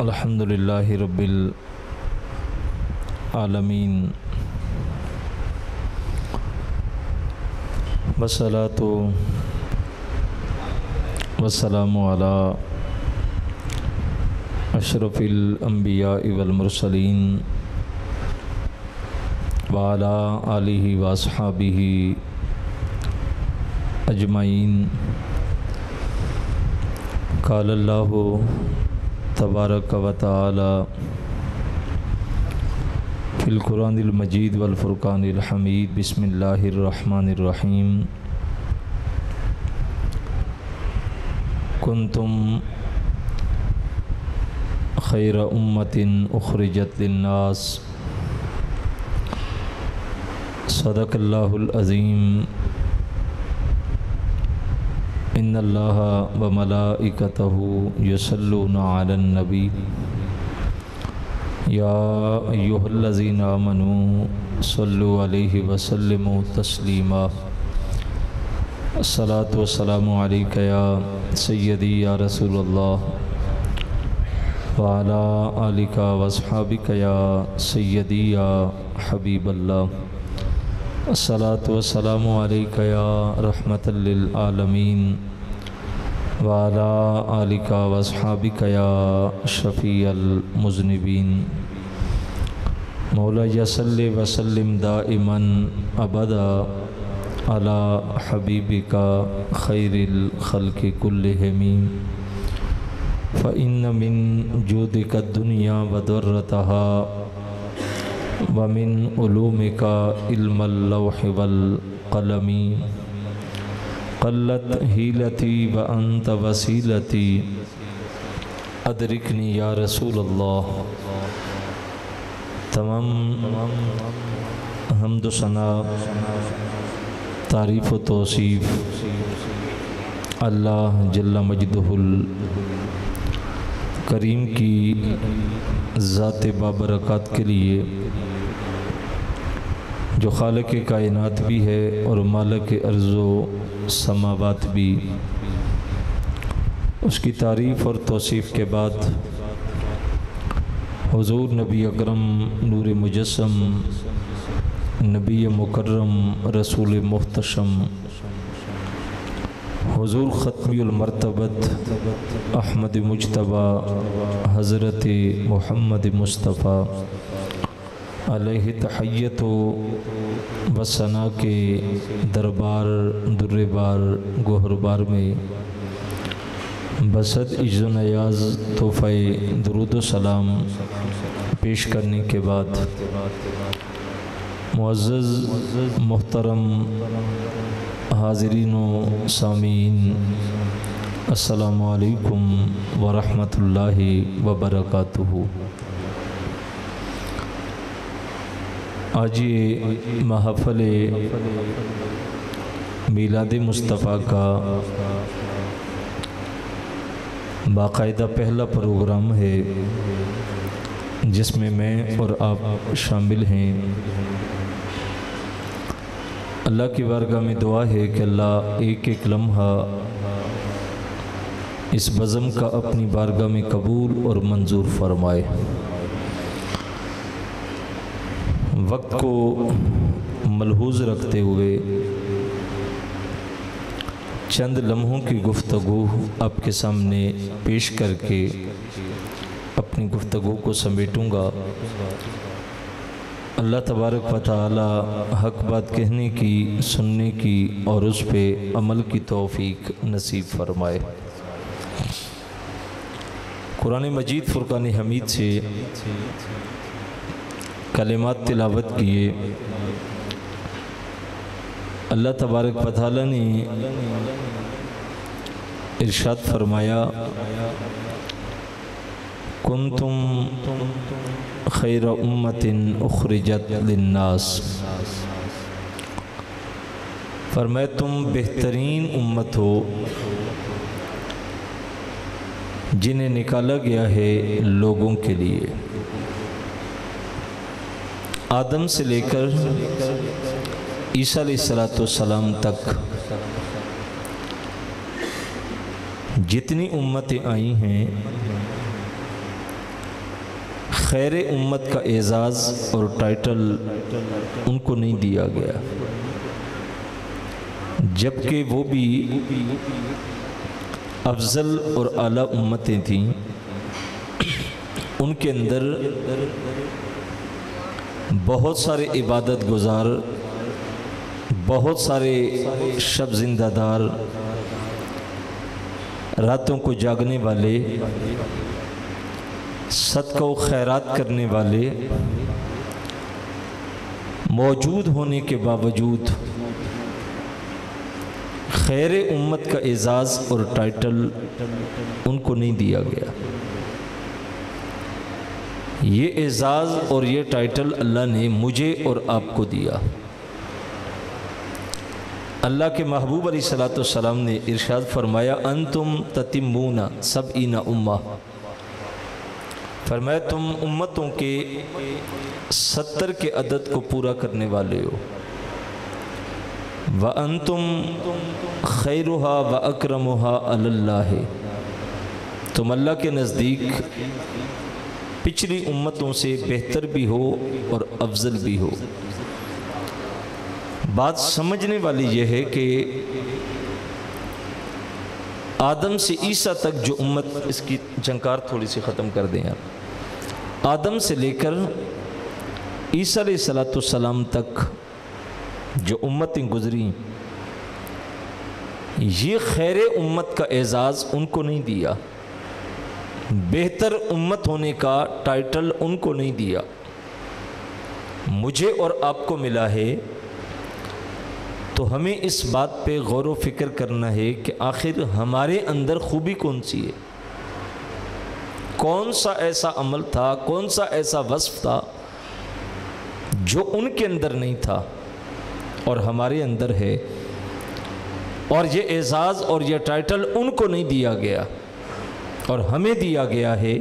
الحمدللہ رب العالمین والصلاۃ والسلام علی اشرف الانبیاء والمرسلین وعلی آلہ واصحابہ اجمعین۔ قال اللہ تبارک و تعالی فی القرآن المجید والفرقان الحمید۔ بسم اللہ الرحمن الرحیم۔ کنتم خیر امۃ اخرجت للناس، صدق اللہ العظیم۔ ان اللہ وملائکتہ یصلون علی النبی یا ایھا الذین آمنوا صلوا علیہ وسلموا تسلیما۔ الصلاۃ والسلام علیک یا سیدی یا رسول اللہ وعلی آلک واصحابک یا سیدی یا حبیب اللہ۔ الصلاۃ والسلام علیک یا رحمۃ للعالمین وعلی آلک واصحابک یا شفیع المذنبین۔ مولایا صلی وسلم دائما ابدا علی حبیبک خیر الخلق کلہم، فإن من جودک الدنیا وضرتہا ومن علومک علم اللوح والقلم، قلت حیلتی وانت وسیلتی ادرکنی یا رسول اللہ۔ تمام حمد و ثنا، تعریف و توصیف اللہ جل مجدہ الکریم کی ذات بابرکات کے لیے، جو خالق کائنات بھی ہے اور مالک ارض و سماوات بھی۔ اس کی تعریف اور توصیف کے بعد حضور نبی اکرم نور مجسم، نبی مکرم، رسول محتشم، حضور ختمی المرتبت احمد مجتبیٰ حضرت محمد مصطفیٰ علیہ تحیت و ثنا کے دربار در بار گوہر بار میں بصد عجز و نیاز تحفہ درود و سلام پیش کرنے کے بعد، معزز محترم حاضرین و سامعین، السلام علیکم ورحمۃ اللہ وبرکاتہ۔ آج یہ محفل میلاد مصطفیٰ کا باقاعدہ پہلا پروگرام ہے، جس میں میں اور آپ شامل ہیں۔ اللہ کی بارگاہ میں دعا ہے کہ اللہ ایک ایک لمحہ اس بزم کا اپنی بارگاہ میں قبول اور منظور فرمائے۔ وقت کو ملحوظ رکھتے ہوئے چند لمحوں کی گفتگو آپ کے سامنے پیش کر کے اپنی گفتگو کو سمیٹوں گا۔ اللہ تبارک و تعالی حق بات کہنے کی، سننے کی اور اس پہ عمل کی توفیق نصیب فرمائے۔ قرآن مجید فرقان حمید سے کلمات تلاوت کیے۔ اللہ تبارک و تعالی نے ارشاد فرمایا، کنتم خیر امۃ اخرجت للناس، فرمایا تم بہترین امت ہو جنہیں نکالا گیا ہے لوگوں کے لیے۔ آدم سے لے کر عیسیٰ علیہ السلام تک جتنی امتیں آئی ہیں خیر امت کا اعزاز اور ٹائٹل ان کو نہیں دیا گیا، جبکہ وہ بھی افضل اور اعلیٰ امتیں تھیں۔ ان کے اندر بہت سارے عبادت گزار، بہت سارے شب زندہ دار، راتوں کو جاگنے والے، صدقہ و خیرات کرنے والے موجود ہونے کے باوجود خیر امت کا اعزاز اور ٹائٹل ان کو نہیں دیا گیا۔ یہ اعزاز اور یہ ٹائٹل اللہ نے مجھے اور آپ کو دیا۔ اللہ کے محبوب علیہ الصلوۃ والسلام نے ارشاد فرمایا انتم تتمون سبعین امہ، فرمایا تم امتوں کے 70 کے عدد کو پورا کرنے والے ہو۔ وَأَنْتُمْ خَيْرُهَا وَأَكْرَمُهَا عَلَى اللَّهِ، تم اللہ کے نزدیک پچھلی امتوں سے بہتر بھی ہو اور افضل بھی ہو۔ بات سمجھنے والی یہ ہے کہ آدم سے عیسیٰ تک جو امت، اس کی جھنکار تھوڑی سی ختم کر دیں آپ، آدم سے لے کر عیسیٰ علیہ السلام تک جو امتیں گزری، یہ خیر امت کا اعزاز ان کو نہیں دیا، بہتر امت ہونے کا ٹائٹل ان کو نہیں دیا، مجھے اور آپ کو ملا ہے۔ تو ہمیں اس بات پہ غور و فکر کرنا ہے کہ آخر ہمارے اندر خوبی کون سی ہے، کون سا ایسا عمل تھا، کون سا ایسا وصف تھا جو ان کے اندر نہیں تھا اور ہمارے اندر ہے، اور یہ اعزاز اور یہ ٹائٹل ان کو نہیں دیا گیا اور ہمیں دیا گیا ہے۔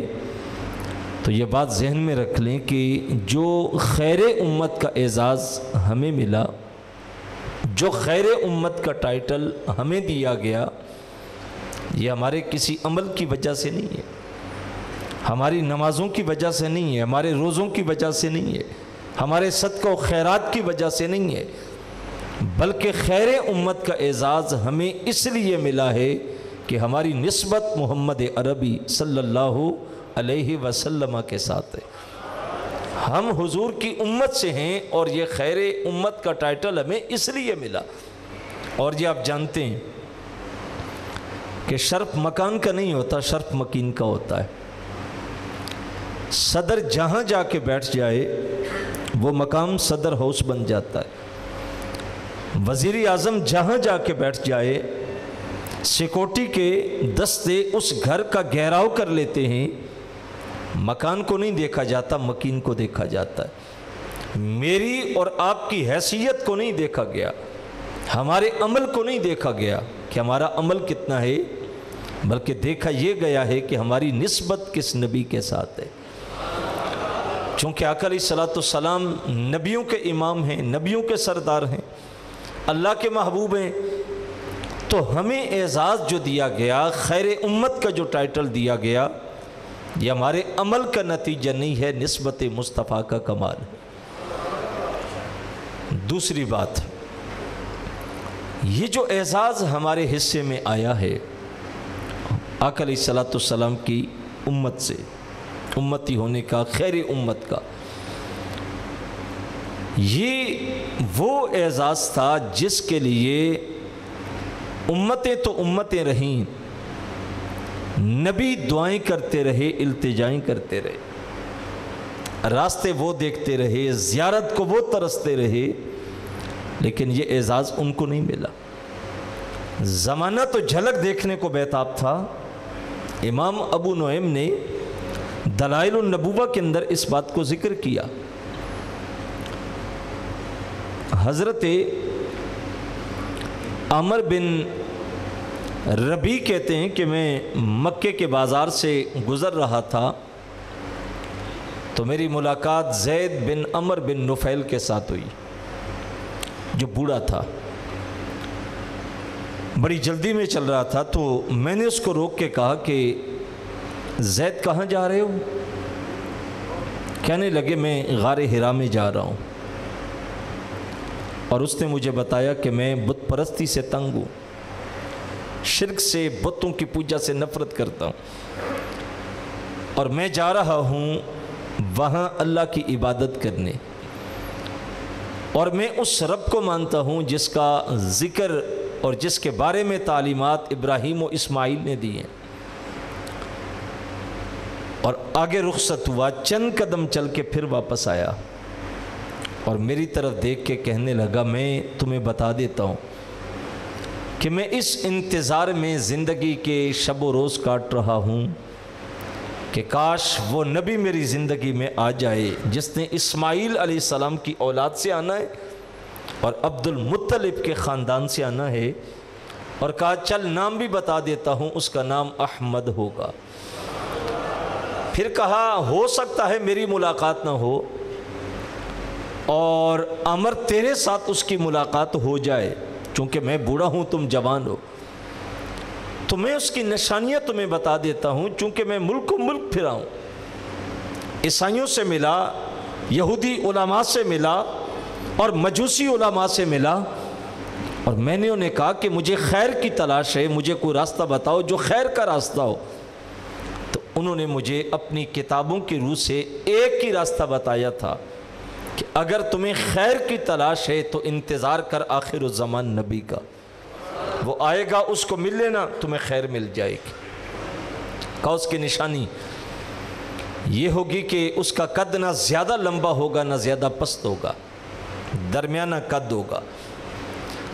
تو یہ بات ذہن میں رکھ لیں کہ جو خیر امت کا اعزاز ہمیں ملا، جو خیر امت کا ٹائٹل ہمیں دیا گیا، یہ ہمارے کسی عمل کی وجہ سے نہیں ہے، ہماری نمازوں کی وجہ سے نہیں ہے، ہمارے روزوں کی وجہ سے نہیں ہے، ہمارے صدقہ و خیرات کی وجہ سے نہیں ہے، بلکہ خیر امت کا اعزاز ہمیں اس لیے ملا ہے کہ ہماری نسبت محمد عربی صلی اللہ علیہ وسلم کے ساتھ ہے، ہم حضور کی امت سے ہیں، اور یہ خیر امت کا ٹائٹل ہمیں اس لیے ملا۔ اور یہ آپ جانتے ہیں کہ شرف مکان کا نہیں ہوتا، شرف مکین کا ہوتا ہے۔ صدر جہاں جا کے بیٹھ جائے وہ مقام صدر ہاؤس بن جاتا ہے، وزیر اعظم جہاں جا کے بیٹھ جائے سیکورٹی کے دستے اس گھر کا گھیراؤ کر لیتے ہیں، مکان کو نہیں دیکھا جاتا، مکین کو دیکھا جاتا ہے۔ میری اور آپ کی حیثیت کو نہیں دیکھا گیا، ہمارے عمل کو نہیں دیکھا گیا کہ ہمارا عمل کتنا ہے، بلکہ دیکھا یہ گیا ہے کہ ہماری نسبت کس نبی کے ساتھ ہے۔ چونکہ آقا علیہ الصلوۃ والسلام نبیوں کے امام ہیں، نبیوں کے سردار ہیں، اللہ کے محبوب ہیں، تو ہمیں اعزاز جو دیا گیا، خیر امت کا جو ٹائٹل دیا گیا، یہ ہمارے عمل کا نتیجہ نہیں ہے، نسبت مصطفیٰ کا کمال ہے۔ دوسری بات، یہ جو اعزاز ہمارے حصے میں آیا ہے آقا علیہ الصلوۃ والسلام کی امت سے، امتی ہونے کا، خیر امت کا، یہ وہ اعزاز تھا جس کے لیے امتیں تو امتیں رہیں، نبی دعائیں کرتے رہے، التجائیں کرتے رہے، راستے وہ دیکھتے رہے، زیارت کو وہ ترستے رہے، لیکن یہ اعزاز ان کو نہیں ملا۔ زمانہ تو جھلک دیکھنے کو بیتاب تھا۔ امام ابو نعیم نے دلائل النبوہ کے اندر اس بات کو ذکر کیا۔ حضرت عمر بن ربی کہتے ہیں کہ میں مکے کے بازار سے گزر رہا تھا تو میری ملاقات زید بن عمر بن نفیل کے ساتھ ہوئی، جو بوڑھا تھا، بڑی جلدی میں چل رہا تھا۔ تو میں نے اس کو روک کے کہا کہ زید کہاں جا رہے ہو؟ کہنے لگے میں غار حرا میں جا رہا ہوں، اور اس نے مجھے بتایا کہ میں بت پرستی سے تنگ ہوں، شرک سے، بتوں کی پوجا سے نفرت کرتا ہوں، اور میں جا رہا ہوں وہاں اللہ کی عبادت کرنے، اور میں اس رب کو مانتا ہوں جس کا ذکر اور جس کے بارے میں تعلیمات ابراہیم و اسماعیل نے دی ہیں۔ اور آگے رخصت ہوا، چند قدم چل کے پھر واپس آیا اور میری طرف دیکھ کے کہنے لگا میں تمہیں بتا دیتا ہوں کہ میں اس انتظار میں زندگی کے شب و روز کاٹ رہا ہوں کہ کاش وہ نبی میری زندگی میں آ جائے جس نے اسماعیل علیہ السلام کی اولاد سے آنا ہے اور عبد المطلب کے خاندان سے آنا ہے، اور کہا چل نام بھی بتا دیتا ہوں، اس کا نام احمد ہوگا۔ پھر کہا ہو سکتا ہے میری ملاقات نہ ہو اور عمر تیرے ساتھ اس کی ملاقات ہو جائے، چونکہ میں بوڑھا ہوں تم جوان ہو، تو میں اس کی نشانیاں تمہیں بتا دیتا ہوں، چونکہ میں ملک و ملک پھرا ہوں، عیسائیوں سے ملا، یہودی علماء سے ملا اور مجوسی علماء سے ملا، اور میں نے انہیں کہا کہ مجھے خیر کی تلاش ہے، مجھے کوئی راستہ بتاؤ جو خیر کا راستہ ہو۔ تو انہوں نے مجھے اپنی کتابوں کی روح سے ایک ہی راستہ بتایا تھا کہ اگر تمہیں خیر کی تلاش ہے تو انتظار کر آخر الزمان نبی کا، وہ آئے گا، اس کو مل لینا، تمہیں خیر مل جائے گی۔ کہا اس کی نشانی یہ ہوگی کہ اس کا قد نہ زیادہ لمبا ہوگا نہ زیادہ پست ہوگا، درمیانہ قد ہوگا،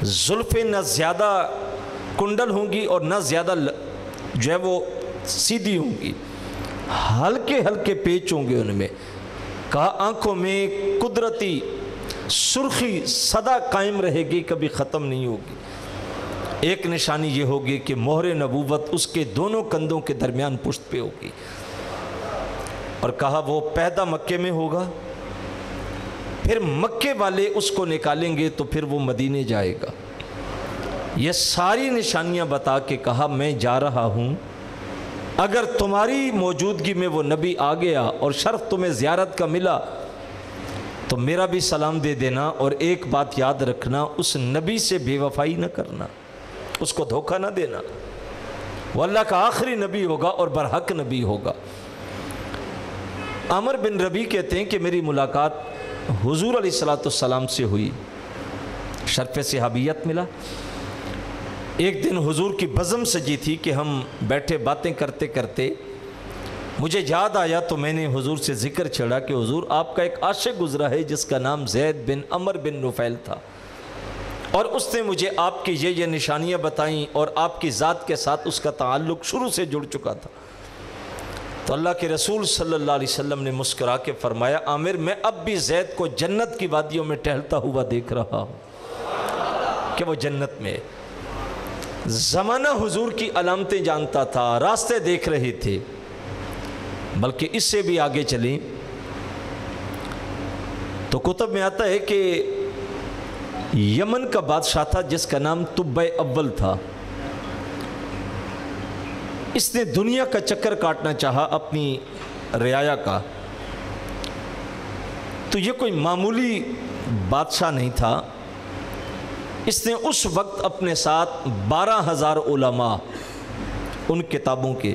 زلفیں نہ زیادہ کنڈل ہوں گی اور نہ زیادہ جو ہے وہ سیدھی ہوں گی، ہلکے ہلکے پیچ ہوں گے ان میں۔ کہا آنکھوں میں قدرتی سرخی سدا قائم رہے گی، کبھی ختم نہیں ہوگی۔ ایک نشانی یہ ہوگی کہ مہر نبوت اس کے دونوں کندھوں کے درمیان پشت پہ ہوگی، اور کہا وہ پیدا مکے میں ہوگا، پھر مکے والے اس کو نکالیں گے تو پھر وہ مدینے جائے گا۔ یہ ساری نشانیاں بتا کے کہا میں جا رہا ہوں، اگر تمہاری موجودگی میں وہ نبی آ گیا اور شرف تمہیں زیارت کا ملا تو میرا بھی سلام دے دینا، اور ایک بات یاد رکھنا، اس نبی سے بے وفائی نہ کرنا، اس کو دھوکہ نہ دینا، وہ اللہ کا آخری نبی ہوگا اور برحق نبی ہوگا۔ عامر بن ربیع کہتے ہیں کہ میری ملاقات حضور علیہ السلام سے ہوئی، شرف صحابیت ملا۔ ایک دن حضور کی بزم سجی تھی کہ ہم بیٹھے باتیں کرتے کرتے مجھے یاد آیا تو میں نے حضور سے ذکر چھڑا کہ حضور آپ کا ایک عاشق گزرا ہے جس کا نام زید بن عمر بن نفیل تھا، اور اس نے مجھے آپ کی یہ نشانیاں بتائیں اور آپ کی ذات کے ساتھ اس کا تعلق شروع سے جڑ چکا تھا۔ تو اللہ کے رسول صلی اللہ علیہ وسلم نے مسکرا کے فرمایا عامر میں اب بھی زید کو جنت کی وادیوں میں ٹہلتا ہوا دیکھ رہا ہوں کہ وہ جنت میں۔ زمانہ حضور کی علامتیں جانتا تھا، راستے دیکھ رہے تھے، بلکہ اس سے بھی آگے چلیں تو کتب میں آتا ہے کہ یمن کا بادشاہ تھا جس کا نام طب اول تھا، اس نے دنیا کا چکر کاٹنا چاہا اپنی رعایا کا، تو یہ کوئی معمولی بادشاہ نہیں تھا، اس نے اس وقت اپنے ساتھ 12,000 علماء ان کتابوں کے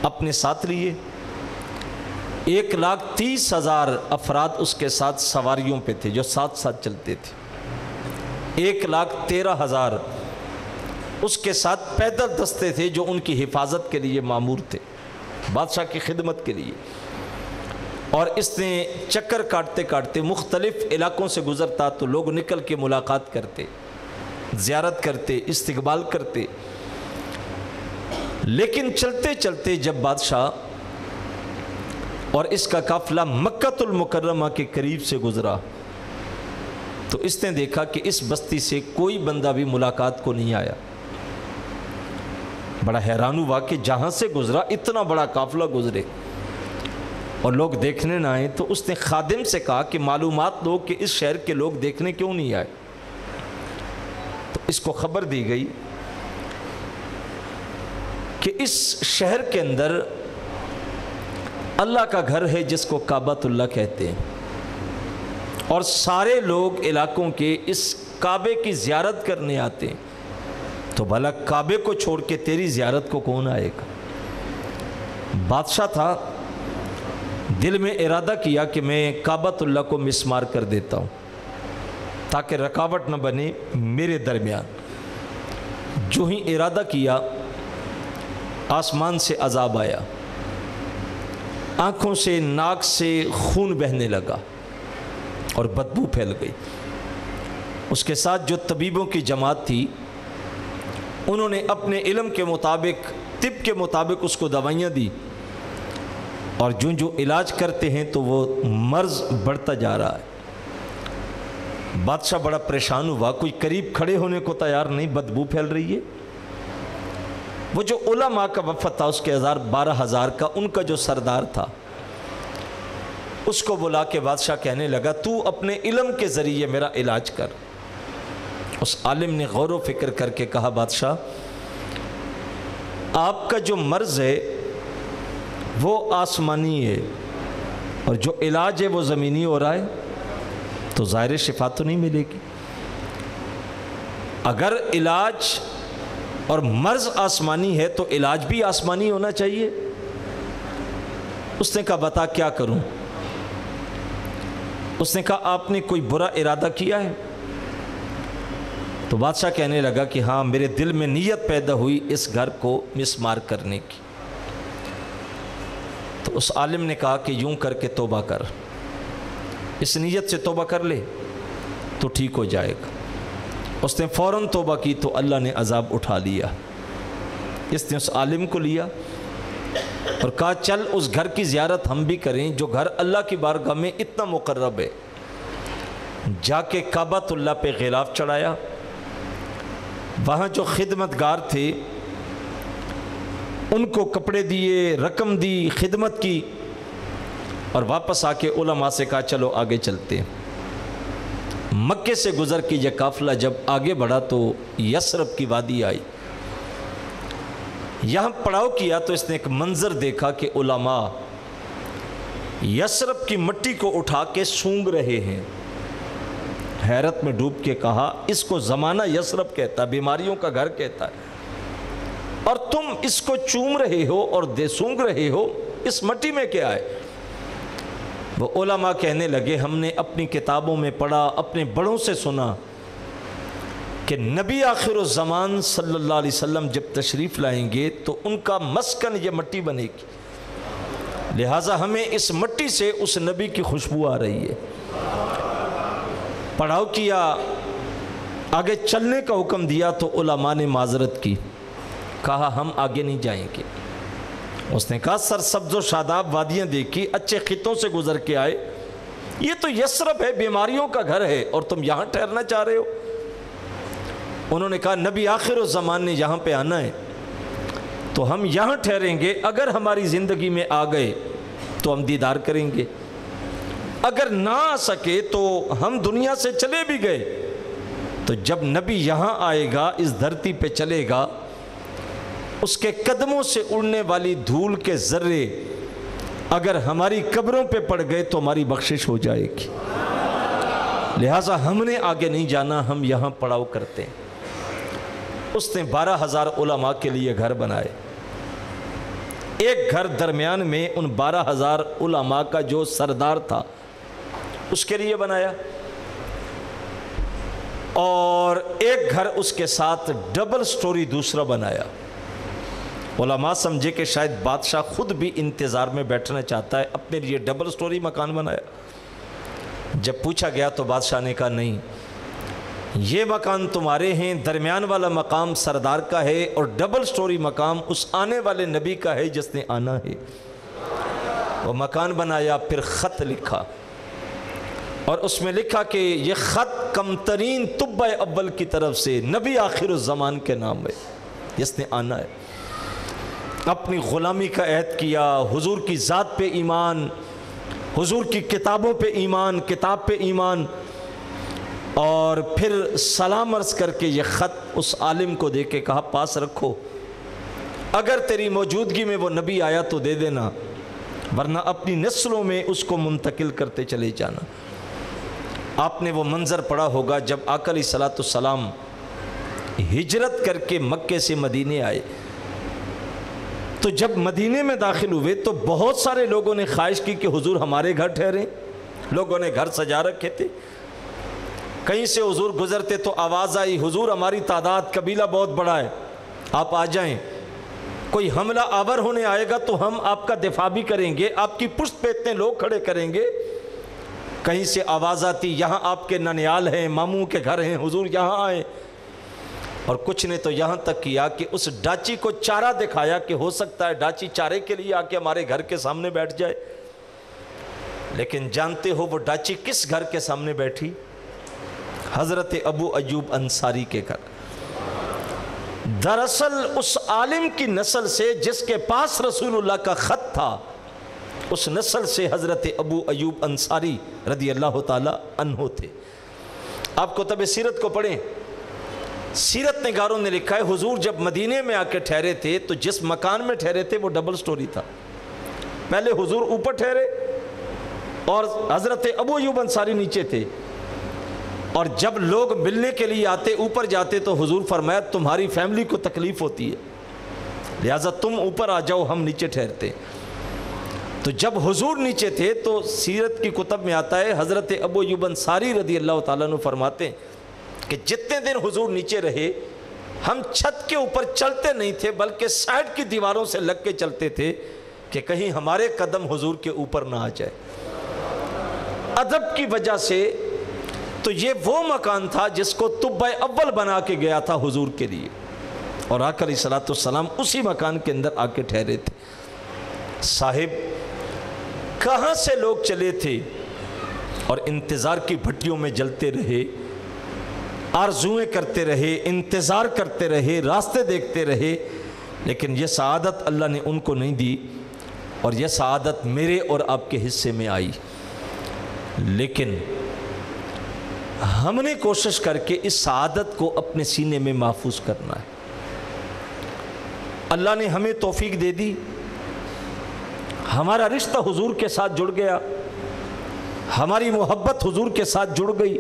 اپنے ساتھ لیے، 1,30,000 افراد اس کے ساتھ سواریوں پہ تھے جو ساتھ ساتھ چلتے تھے، 1,13,000 اس کے ساتھ پیدل دستے تھے جو ان کی حفاظت کے لیے مامور تھے، بادشاہ کی خدمت کے لیے۔ اور اس نے چکر کاٹتے کاٹتے مختلف علاقوں سے گزرتا تو لوگ نکل کے ملاقات کرتے، زیارت کرتے، استقبال کرتے، لیکن چلتے چلتے جب بادشاہ اور اس کا قافلہ مکہ المکرمہ کے قریب سے گزرا تو اس نے دیکھا کہ اس بستی سے کوئی بندہ بھی ملاقات کو نہیں آیا۔ بڑا حیران ہوا کہ جہاں سے گزرا اتنا بڑا قافلہ گزرے اور لوگ دیکھنے نہ آئے، تو اس نے خادم سے کہا کہ معلومات دو کہ اس شہر کے لوگ دیکھنے کیوں نہیں آئے۔ تو اس کو خبر دی گئی کہ اس شہر کے اندر اللہ کا گھر ہے جس کو کعبۃ اللہ کہتے ہیں، اور سارے لوگ علاقوں کے اس کعبے کی زیارت کرنے آتے ہیں، تو بھلا کعبے کو چھوڑ کے تیری زیارت کو کون آئے گا؟ بادشاہ تھا، دل میں ارادہ کیا کہ میں کعبۃ اللہ کو مسمار کر دیتا ہوں تاکہ رکاوٹ نہ بنے میرے درمیان۔ جو ہی ارادہ کیا آسمان سے عذاب آیا، آنکھوں سے ناک سے خون بہنے لگا اور بدبو پھیل گئی۔ اس کے ساتھ جو طبیبوں کی جماعت تھی انہوں نے اپنے علم کے مطابق، طب کے مطابق اس کو دوائیاں دی، اور جو علاج کرتے ہیں تو وہ مرض بڑھتا جا رہا ہے۔ بادشاہ بڑا پریشان ہوا، کوئی قریب کھڑے ہونے کو تیار نہیں، بدبو پھیل رہی ہے۔ وہ جو علماء کا وفد تھا اس کے 12,000 کا، ان کا جو سردار تھا اس کو بلا کے بادشاہ کہنے لگا تو اپنے علم کے ذریعے میرا علاج کر۔ اس عالم نے غور و فکر کر کے کہا بادشاہ آپ کا جو مرض ہے وہ آسمانی ہے اور جو علاج ہے وہ زمینی ہو رہا ہے، تو ظاہر شفا تو نہیں ملے گی۔ اگر علاج اور مرض آسمانی ہے تو علاج بھی آسمانی ہونا چاہیے۔ اس نے کہا بتا کیا کروں؟ اس نے کہا آپ نے کوئی برا ارادہ کیا ہے؟ تو بادشاہ کہنے لگا کہ ہاں میرے دل میں نیت پیدا ہوئی اس گھر کو مسمار کرنے کی۔ تو اس عالم نے کہا کہ یوں کر کے توبہ کر، اس نیت سے توبہ کر لے تو ٹھیک ہو جائے گا۔ اس نے فوراً توبہ کی تو اللہ نے عذاب اٹھا لیا۔ اس نے اس عالم کو لیا اور کہا چل اس گھر کی زیارت ہم بھی کریں جو گھر اللہ کی بارگاہ میں اتنا مقرب ہے۔ جا کے کعبۃ اللہ پہ غلاف چڑھایا، وہاں جو خدمتگار تھے ان کو کپڑے دیے، رقم دی، خدمت کی، اور واپس آ کے علماء سے کہا چلو آگے چلتے ہیں۔ مکے سے گزر کے یہ قافلہ جب آگے بڑھا تو یثرب کی وادی آئی، یہاں پڑاؤ کیا تو اس نے ایک منظر دیکھا کہ علماء یثرب کی مٹی کو اٹھا کے سونگ رہے ہیں۔ حیرت میں ڈوب کے کہا اس کو زمانہ یثرب کہتا ہے، بیماریوں کا گھر کہتا ہے، اور تم اس کو چوم رہے ہو اور سونگ رہے ہو، اس مٹی میں کیا ہے؟ وہ علماء کہنے لگے ہم نے اپنی کتابوں میں پڑھا، اپنے بڑوں سے سنا کہ نبی آخر الزمان صلی اللہ علیہ وسلم جب تشریف لائیں گے تو ان کا مسکن یہ مٹی بنے گی، لہٰذا ہمیں اس مٹی سے اس نبی کی خوشبو آ رہی ہے۔ پڑھاؤ کیا، آگے چلنے کا حکم دیا تو علماء نے معذرت کی، کہا ہم آگے نہیں جائیں گے۔ اس نے کہا سرسبز و شاداب وادیاں دیکھی، اچھے خطوں سے گزر کے آئے، یہ تو یثرب ہے، بیماریوں کا گھر ہے، اور تم یہاں ٹھہرنا چاہ رہے ہو؟ انہوں نے کہا نبی آخر الزمان نے یہاں پہ آنا ہے تو ہم یہاں ٹھہریں گے، اگر ہماری زندگی میں آ گئے تو ہم دیدار کریں گے، اگر نہ آ سکے تو ہم دنیا سے چلے بھی گئے تو جب نبی یہاں آئے گا، اس دھرتی پہ چلے گا، اس کے قدموں سے اڑنے والی دھول کے ذرے اگر ہماری قبروں پہ پڑ گئے تو ہماری بخشش ہو جائے گی، لہٰذا ہم نے آگے نہیں جانا، ہم یہاں پڑاؤ کرتے ہیں۔ اس نے 12,000 علماء کے لیے گھر بنائے، ایک گھر درمیان میں ان 12,000 علماء کا جو سردار تھا اس کے لیے بنایا، اور ایک گھر اس کے ساتھ ڈبل سٹوری دوسرا بنایا۔ علماء سمجھے کہ شاید بادشاہ خود بھی انتظار میں بیٹھنا چاہتا ہے، اپنے لیے ڈبل سٹوری مکان بنایا۔ جب پوچھا گیا تو بادشاہ نے کہا نہیں، یہ مکان تمہارے ہیں، درمیان والا مقام سردار کا ہے، اور ڈبل سٹوری مقام اس آنے والے نبی کا ہے جس نے آنا ہے۔ وہ مکان بنایا، پھر خط لکھا، اور اس میں لکھا کہ یہ خط کم ترین طب اول کی طرف سے نبی آخر الزمان کے نام ہے جس نے آنا ہے۔ اپنی غلامی کا عہد کیا، حضور کی ذات پہ ایمان، حضور کی کتابوں پہ ایمان، کتاب پہ ایمان، اور پھر سلام عرض کر کے یہ خط اس عالم کو دے کے کہا پاس رکھو، اگر تیری موجودگی میں وہ نبی آیا تو دے دینا، ورنہ اپنی نسلوں میں اس کو منتقل کرتے چلے جانا۔ آپ نے وہ منظر پڑھا ہوگا جب آقا علیہ الصلوۃ والسلام ہجرت کر کے مکے سے مدینے آئے، تو جب مدینے میں داخل ہوئے تو بہت سارے لوگوں نے خواہش کی کہ حضور ہمارے گھر ٹھہریں۔ لوگوں نے گھر سجا رکھے تھے، کہیں سے حضور گزرتے تو آواز آئی حضور ہماری تعداد قبیلہ بہت بڑا ہے، آپ آ جائیں، کوئی حملہ آور ہونے آئے گا تو ہم آپ کا دفاع بھی کریں گے، آپ کی پشت پہ اتنے لوگ کھڑے کریں گے۔ کہیں سے آواز آتی یہاں آپ کے ننیال ہیں، ماموں کے گھر ہیں، حضور یہاں آئیں۔ اور کچھ نے تو یہاں تک کیا کہ اس ڈاچی کو چارہ دکھایا کہ ہو سکتا ہے ڈاچی چارے کے لیے آ کے ہمارے گھر کے سامنے بیٹھ جائے۔ لیکن جانتے ہو وہ ڈاچی کس گھر کے سامنے بیٹھی؟ حضرت ابو ایوب انصاری کے گھر۔ دراصل اس عالم کی نسل سے جس کے پاس رسول اللہ کا خط تھا، اس نسل سے حضرت ابو ایوب انصاری رضی اللہ تعالی عنہ تھے۔ آپ کتب سیرت کو پڑھیں، سیرت نگاروں نے لکھا ہے حضور جب مدینے میں آ کے ٹھہرے تھے تو جس مکان میں ٹھہرے تھے وہ ڈبل سٹوری تھا۔ پہلے حضور اوپر ٹھہرے اور حضرت ابو ایوب انصاری نیچے تھے، اور جب لوگ ملنے کے لیے آتے اوپر جاتے تو حضور فرمایا تمہاری فیملی کو تکلیف ہوتی ہے لہٰذا تم اوپر آ جاؤ، ہم نیچے ٹھہرتے۔ تو جب حضور نیچے تھے تو سیرت کی کتب میں آتا ہے حضرت ابو ایوب انصاری رضی اللہ تعالیٰ عنہ فرماتے ہیں کہ جتنے دن حضور نیچے رہے ہم چھت کے اوپر چلتے نہیں تھے بلکہ سائڈ کی دیواروں سے لگ کے چلتے تھے کہ کہیں ہمارے قدم حضور کے اوپر نہ آ جائے۔ ادب کی وجہ سے تو یہ وہ مکان تھا جس کو طب اول بنا کے گیا تھا حضور کے لیے، اور آقا علیہ الصلوۃ والسلام اسی مکان کے اندر آ کے ٹھہرے تھے۔ صاحب کہاں سے لوگ چلے تھے اور انتظار کی بھٹیوں میں جلتے رہے، آرزویں کرتے رہے، انتظار کرتے رہے، راستے دیکھتے رہے، لیکن یہ سعادت اللہ نے ان کو نہیں دی، اور یہ سعادت میرے اور آپ کے حصے میں آئی۔ لیکن ہم نے کوشش کر کے اس سعادت کو اپنے سینے میں محفوظ کرنا ہے۔ اللہ نے ہمیں توفیق دے دی، ہمارا رشتہ حضور کے ساتھ جڑ گیا، ہماری محبت حضور کے ساتھ جڑ گئی۔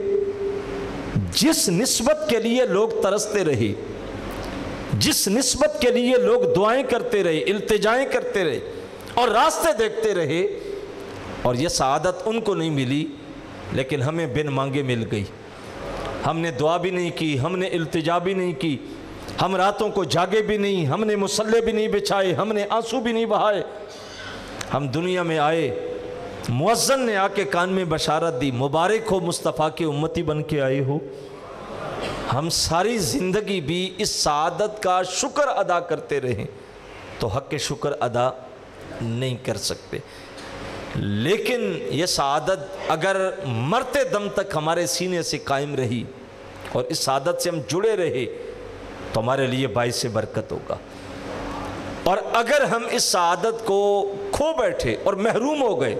جس نسبت کے لیے لوگ ترستے رہے، جس نسبت کے لیے لوگ دعائیں کرتے رہے، التجائیں کرتے رہے اور راستے دیکھتے رہے، اور یہ سعادت ان کو نہیں ملی لیکن ہمیں بن مانگے مل گئی۔ ہم نے دعا بھی نہیں کی، ہم نے التجا بھی نہیں کی، ہم راتوں کو جاگے بھی نہیں، ہم نے مصلے بھی نہیں بچھائے، ہم نے آنسو بھی نہیں بہائے۔ ہم دنیا میں آئے، مؤذن نے آ کے کان میں بشارت دی مبارک ہو مصطفیٰ کے امتی بن کے آئے ہو۔ ہم ساری زندگی بھی اس سعادت کا شکر ادا کرتے رہیں تو حق شکر ادا نہیں کر سکتے، لیکن یہ سعادت اگر مرتے دم تک ہمارے سینے سے قائم رہی اور اس سعادت سے ہم جڑے رہے تو ہمارے لیے باعث برکت ہوگا، اور اگر ہم اس سعادت کو کھو بیٹھے اور محروم ہو گئے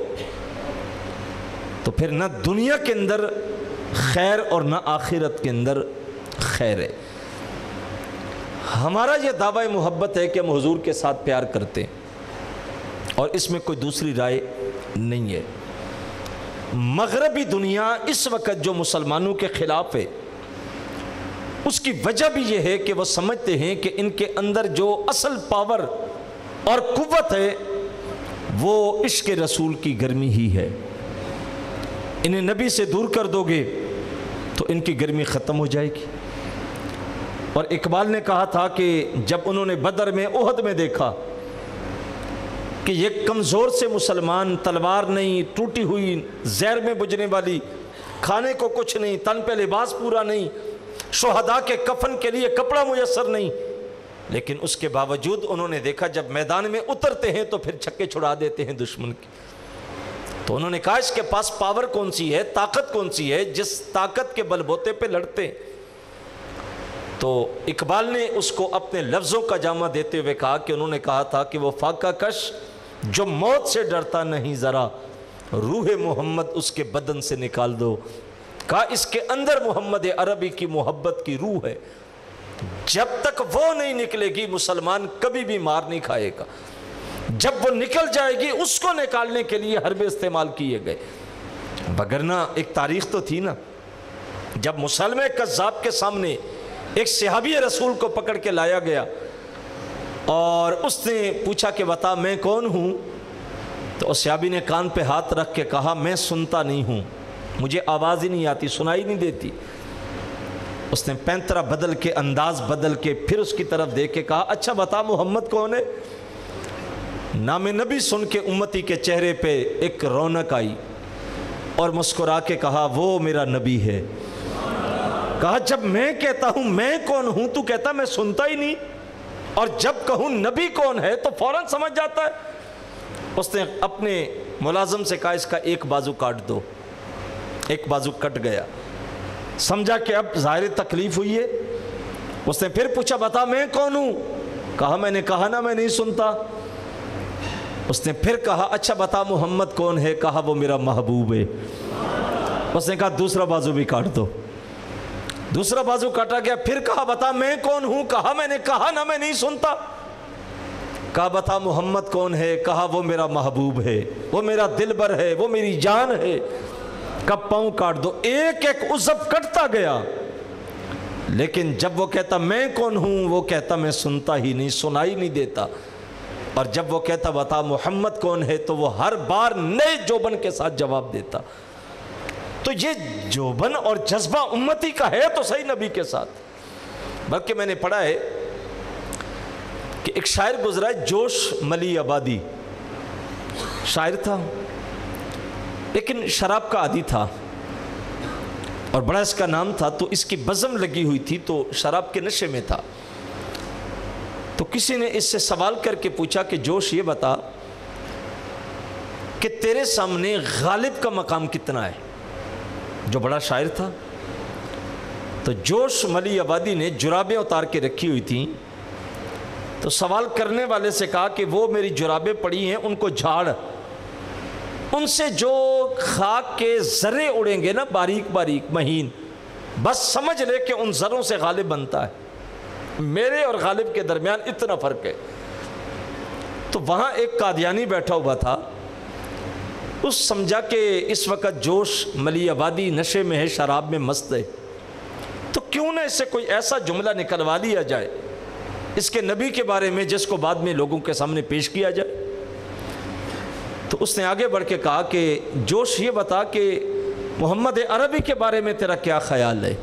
تو پھر نہ دنیا کے اندر خیر اور نہ آخرت کے اندر خیر ہے۔ ہمارا یہ دعویٰ محبت ہے کہ ہم حضور کے ساتھ پیار کرتے ہیں، اور اس میں کوئی دوسری رائے نہیں ہے۔ مغربی دنیا اس وقت جو مسلمانوں کے خلاف ہے اس کی وجہ بھی یہ ہے کہ وہ سمجھتے ہیں کہ ان کے اندر جو اصل پاور اور قوت ہے وہ عشق رسول کی گرمی ہی ہے۔ انہیں نبی سے دور کر دو گے تو ان کی گرمی ختم ہو جائے گی۔ اور اقبال نے کہا تھا کہ جب انہوں نے بدر میں احد میں دیکھا کہ یہ کمزور سے مسلمان، تلوار نہیں، ٹوٹی ہوئی زہر میں بجھنے والی، کھانے کو کچھ نہیں، تن پہ لباس پورا نہیں، شہداء کے کفن کے لیے کپڑا میسر نہیں، لیکن اس کے باوجود انہوں نے دیکھا جب میدان میں اترتے ہیں تو پھر چھکے چھڑا دیتے ہیں دشمن کی۔ تو انہوں نے کہا اس کے پاس پاور کون سی ہے، طاقت کون سی ہے جس طاقت کے بل بوتے پہ لڑتے ہیں۔ تو اقبال نے اس کو اپنے لفظوں کا جامع دیتے ہوئے کہا کہ انہوں نے کہا تھا کہ وہ فاقہ کش جو موت سے ڈرتا نہیں ذرا، روح محمد اس کے بدن سے نکال دو۔ کہا اس کے اندر محمد عربی کی محبت کی روح ہے، جب تک وہ نہیں نکلے گی مسلمان کبھی بھی مار نہیں کھائے گا۔ جب وہ نکل جائے گی اس کو نکالنے کے لیے حربے استعمال کیے گئے، وگرنہ ایک تاریخ تو تھی نا، جب مسلمہ کذاب کے سامنے ایک صحابی رسول کو پکڑ کے لایا گیا اور اس نے پوچھا کہ بتا میں کون ہوں، تو اس صحابی نے کان پہ ہاتھ رکھ کے کہا میں سنتا نہیں ہوں، مجھے آواز ہی نہیں آتی، سنائی نہیں دیتی۔ اس نے پینترا بدل کے، انداز بدل کے، پھر اس کی طرف دیکھ کے کہا اچھا بتا محمد کون ہے؟ نام نبی سن کے امتی کے چہرے پہ ایک رونق آئی اور مسکرا کے کہا وہ میرا نبی ہے۔ کہا جب میں کہتا ہوں میں کون ہوں تو کہتا میں سنتا ہی نہیں، اور جب کہوں نبی کون ہے تو فوراً سمجھ جاتا ہے۔ اس نے اپنے ملازم سے کہا اس کا ایک بازو کاٹ دو، ایک بازو کٹ گیا، سمجھا کہ اب ظاہر تکلیف ہوئی ہے۔ اس نے پھر پوچھا بتا میں کون ہوں؟ کہا میں نے کہا نا میں نہیں سنتا۔ اس نے پھر کہا اچھا بتا محمد کون ہے؟ کہا وہ میرا محبوب ہے۔ اس نے کہا دوسرا بازو بھی کاٹ دو، دوسرا بازو کاٹا گیا، پھر کہا بتا میں کون ہوں؟ کہا میں نے کہا نا میں نہیں سنتا۔ کہا بتا محمد کون ہے؟ کہا وہ میرا محبوب ہے، وہ میرا دلبر ہے، وہ میری جان ہے۔ کب پاؤں کاٹ دو، ایک ایک عضو کٹتا گیا، لیکن جب وہ کہتا میں کون ہوں وہ کہتا میں سنتا ہی نہیں، سنائی نہیں دیتا، اور جب وہ کہتا بتا محمد کون ہے تو وہ ہر بار نئے جوبن کے ساتھ جواب دیتا۔ تو یہ جوبن اور جذبہ امتی کا ہے تو صحیح نبی کے ساتھ۔ بلکہ میں نے پڑھا ہے کہ ایک شاعر گزرا ہے جوش ملی آبادی، شاعر تھا لیکن شراب کا عادی تھا اور بڑا اس کا نام تھا، تو اس کی بزم لگی ہوئی تھی تو شراب کے نشے میں تھا۔ تو کسی نے اس سے سوال کر کے پوچھا کہ جوش یہ بتا کہ تیرے سامنے غالب کا مقام کتنا ہے، جو بڑا شاعر تھا۔ تو جوش ملی آبادی نے جرابیں اتار کے رکھی ہوئی تھیں، تو سوال کرنے والے سے کہا کہ وہ میری جرابیں پڑی ہیں ان کو جھاڑ، ان سے جو خاک کے ذرے اڑیں گے نا باریک باریک مہین، بس سمجھ لے کہ ان ذروں سے غالب بنتا ہے، میرے اور غالب کے درمیان اتنا فرق ہے۔ تو وہاں ایک قادیانی بیٹھا ہوا تھا، اس سمجھا کہ اس وقت جوش ملی آبادی نشے میں ہے، شراب میں مست ہے، تو کیوں نہ اس سے کوئی ایسا جملہ نکلوا لیا جائے اس کے نبی کے بارے میں جس کو بعد میں لوگوں کے سامنے پیش کیا جائے۔ تو اس نے آگے بڑھ کے کہا کہ جوش یہ بتا کہ محمد عربی کے بارے میں تیرا کیا خیال ہے؟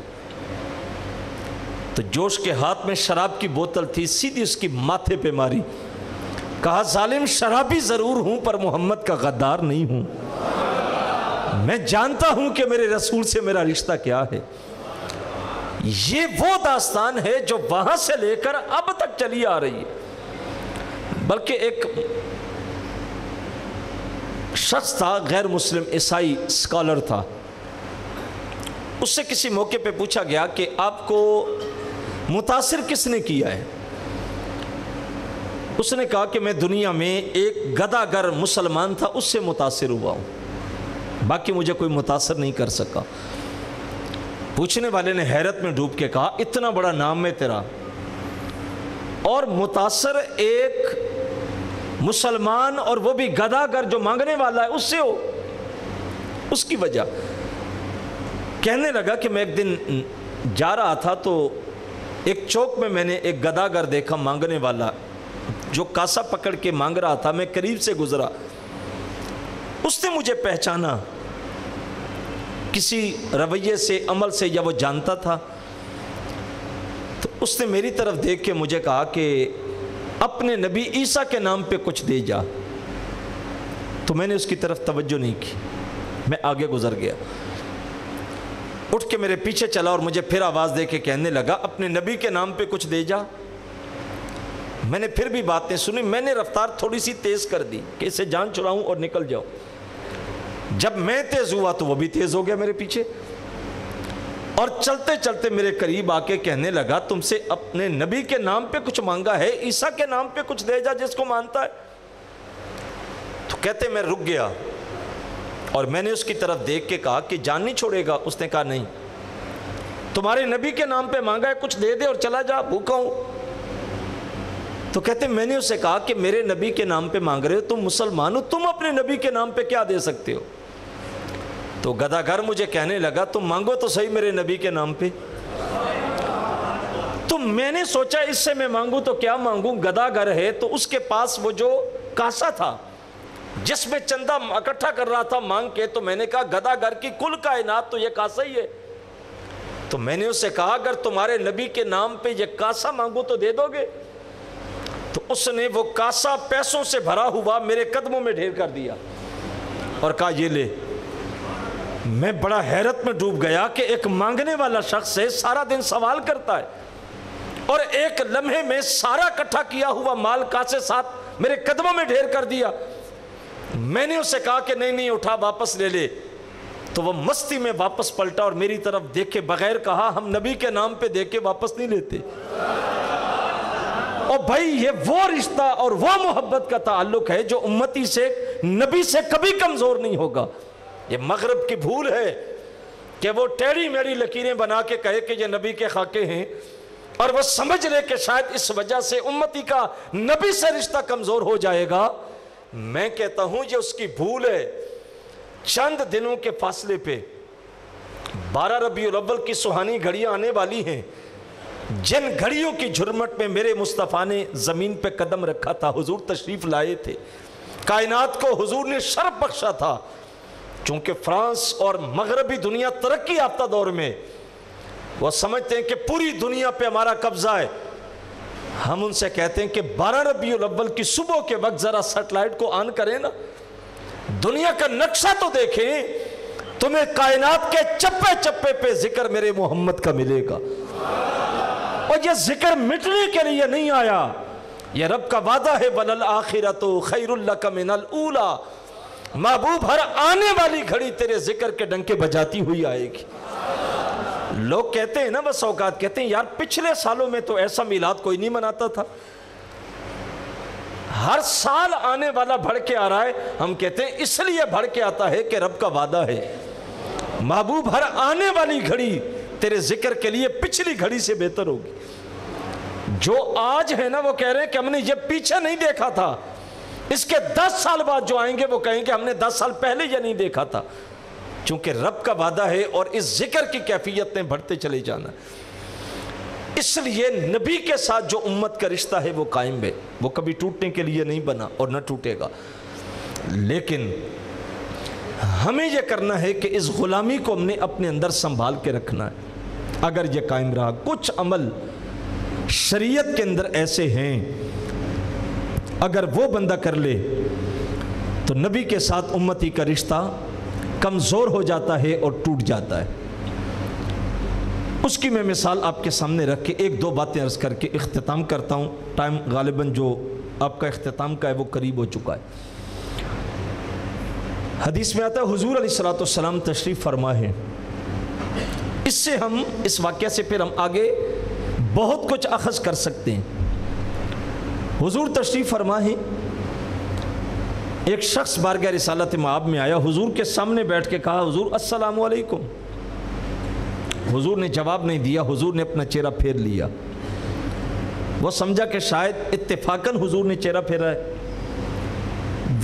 تو جوش کے ہاتھ میں شراب کی بوتل تھی، سیدھی اس کی ماتھے پہ ماری، کہا ظالم شرابی ضرور ہوں پر محمد کا غدار نہیں ہوں، میں جانتا ہوں کہ میرے رسول سے میرا رشتہ کیا ہے۔ یہ وہ داستان ہے جو وہاں سے لے کر اب تک چلی آ رہی ہے۔ بلکہ ایک شخص تھا غیر مسلم عیسائی اسکالر تھا، اس سے کسی موقع پہ پوچھا گیا کہ آپ کو متاثر کس نے کیا ہے؟ اس نے کہا کہ میں دنیا میں ایک گداگر مسلمان تھا اس سے متاثر ہوا ہوں، باقی مجھے کوئی متاثر نہیں کر سکا۔ پوچھنے والے نے حیرت میں ڈوب کے کہا اتنا بڑا نام ہے تیرا اور متاثر ایک مسلمان اور وہ بھی گداگر جو مانگنے والا ہے اس سے ہو؟ اس کی وجہ کہنے لگا کہ میں ایک دن جا رہا تھا تو ایک چوک میں نے ایک گداگر دیکھا مانگنے والا جو کاسا پکڑ کے مانگ رہا تھا، میں قریب سے گزرا، اس نے مجھے پہچانا کسی رویے سے عمل سے، یا وہ جانتا تھا، تو اس نے میری طرف دیکھ کے مجھے کہا کہ اپنے نبی عیسیٰ کے نام پہ کچھ دے جا۔ تو میں نے اس کی طرف توجہ نہیں کی، میں آگے گزر گیا، اٹھ کے میرے پیچھے چلا اور مجھے پھر آواز دے کے کہنے لگا اپنے نبی کے نام پہ کچھ دے جا۔ میں نے پھر بھی باتیں سنی، میں نے رفتار تھوڑی سی تیز کر دی کہ اسے جان چھڑاؤں اور نکل جاؤں۔ جب میں تیز ہوا تو وہ بھی تیز ہو گیا میرے پیچھے، اور چلتے چلتے میرے قریب آ کے کہنے لگا تم سے اپنے نبی کے نام پہ کچھ مانگا ہے، عیسیٰ کے نام پہ کچھ دے جا جس کو مانتا ہے۔ تو کہتے میں رک گیا اور میں نے اس کی طرف دیکھ کے کہا کہ جان نہیں چھوڑے گا؟ اس نے کہا نہیں، تمہارے نبی کے نام پہ مانگا ہے کچھ دے دے اور چلا جا، بھوکا ہوں۔ تو کہتے میں نے اسے کہا کہ میرے نبی کے نام پہ مانگ رہے ہو، تم مسلمان ہو، تم اپنے نبی کے نام پہ کیا دے سکتے ہو؟ تو گداگر مجھے کہنے لگا تم مانگو تو صحیح میرے نبی کے نام پہ۔ تو میں نے سوچا اس سے میں مانگوں تو کیا مانگوں، گداگر ہے تو اس کے پاس وہ جو کاسا تھا جس میں چندہ اکٹھا کر رہا تھا مانگ کے، تو میں نے کہا گداگر کی کل کائنات تو یہ کاسا ہی ہے۔ تو میں نے اس سے کہا اگر تمہارے نبی کے نام پہ یہ کاسا مانگو تو دے دو گے؟ تو اس نے وہ کاسا پیسوں سے بھرا ہوا میرے قدموں میں ڈھیر کر دیا اور کہا یہ لے۔ میں بڑا حیرت میں ڈوب گیا کہ ایک مانگنے والا شخص ہے، سارا دن سوال کرتا ہے، اور ایک لمحے میں سارا اکٹھا کیا ہوا مال کاسے ساتھ میرے قدموں میں ڈھیر کر دیا۔ میں نے اسے کہا کہ نہیں اٹھا واپس لے لے۔ تو وہ مستی میں واپس پلٹا اور میری طرف دیکھے بغیر کہا ہم نبی کے نام پہ دے کے واپس نہیں لیتے۔ اور بھائی یہ وہ رشتہ اور وہ محبت کا تعلق ہے جو امتی سے نبی سے کبھی کمزور نہیں ہوگا۔ یہ مغرب کی بھول ہے کہ وہ ٹیڑھی میڑھی لکیریں بنا کے کہے کہ یہ نبی کے خاکے ہیں، اور وہ سمجھ لے کہ شاید اس وجہ سے امتی کا نبی سے رشتہ کمزور ہو جائے گا۔ میں کہتا ہوں یہ اس کی بھول ہے۔ چند دنوں کے فاصلے پہ 12 ربیع الاول کی سہانی گھڑیاں آنے والی ہیں، جن گھڑیوں کی جھرمٹ میں میرے مصطفیٰ نے زمین پہ قدم رکھا تھا، حضور تشریف لائے تھے، کائنات کو حضور نے شرف بخشا تھا۔ چونکہ فرانس اور مغربی دنیا ترقی یافتہ دور میں وہ سمجھتے ہیں کہ پوری دنیا پہ ہمارا قبضہ ہے، ہم ان سے کہتے ہیں کہ 12 ربیع الاول کی صبح کے وقت ذرا سیٹلائٹ کو آن کریں نا، دنیا کا نقشہ تو دیکھیں، تمہیں کائنات کے چپے چپے پہ ذکر میرے محمد کا ملے گا۔ اور یہ ذکر مٹنے کے لیے نہیں آیا، یہ رب کا وعدہ ہے وَلَلْآخِرَةُ خَيْرٌ لَكَ مِنَ الْأُولَى۔ محبوب ہر آنے والی گھڑی تیرے ذکر کے ڈنکے بجاتی ہوئی آئے گی۔ لوگ کہتے ہیں نا، بس اوقات کہتے ہیں یار پچھلے سالوں میں تو ایسا میلاد کوئی نہیں مناتا تھا، ہر سال آنے والا بڑھ کے آ رہا ہے۔ ہم کہتے ہیں اس لیے بڑھ کے آتا ہے کہ رب کا وعدہ ہے، محبوب ہر آنے والی گھڑی تیرے ذکر کے لیے پچھلی گھڑی سے بہتر ہوگی۔ جو آج ہے نا وہ کہہ رہے ہیں کہ ہم نے یہ پیچھے نہیں دیکھا تھا، اس کے 10 سال بعد جو آئیں گے وہ کہیں گے ہم نے 10 سال پہلے یہ نہیں دیکھا تھا، چونکہ رب کا وعدہ ہے اور اس ذکر کی کیفیت نے بڑھتے چلے جانا۔ اس لیے نبی کے ساتھ جو امت کا رشتہ ہے وہ قائم ہے، وہ کبھی ٹوٹنے کے لیے نہیں بنا اور نہ ٹوٹے گا۔ لیکن ہمیں یہ کرنا ہے کہ اس غلامی کو ہم نے اپنے اندر سنبھال کے رکھنا ہے۔ اگر یہ قائم رہا، کچھ عمل شریعت کے اندر ایسے ہیں اگر وہ بندہ کر لے تو نبی کے ساتھ امتی کا رشتہ کمزور ہو جاتا ہے اور ٹوٹ جاتا ہے۔ اس کی میں مثال آپ کے سامنے رکھ کے ایک دو باتیں عرض کر کے اختتام کرتا ہوں۔ ٹائم غالباً جو آپ کا اختتام کا ہے وہ قریب ہو چکا ہے۔ حدیث میں آتا ہے حضور علیہ السلام تشریف فرما ہے۔ اس سے ہم اس واقعہ سے پھر ہم آگے بہت کچھ اخذ کر سکتے ہیں۔ حضور تشریف فرما ہے، ایک شخص بارگاہ رسالت مآب میں آیا، حضور کے سامنے بیٹھ کے کہا حضور السلام علیکم۔ حضور نے جواب نہیں دیا، حضور نے اپنا چہرہ پھیر لیا۔ وہ سمجھا کہ شاید اتفاقاً حضور نے چہرہ پھیرا ہے۔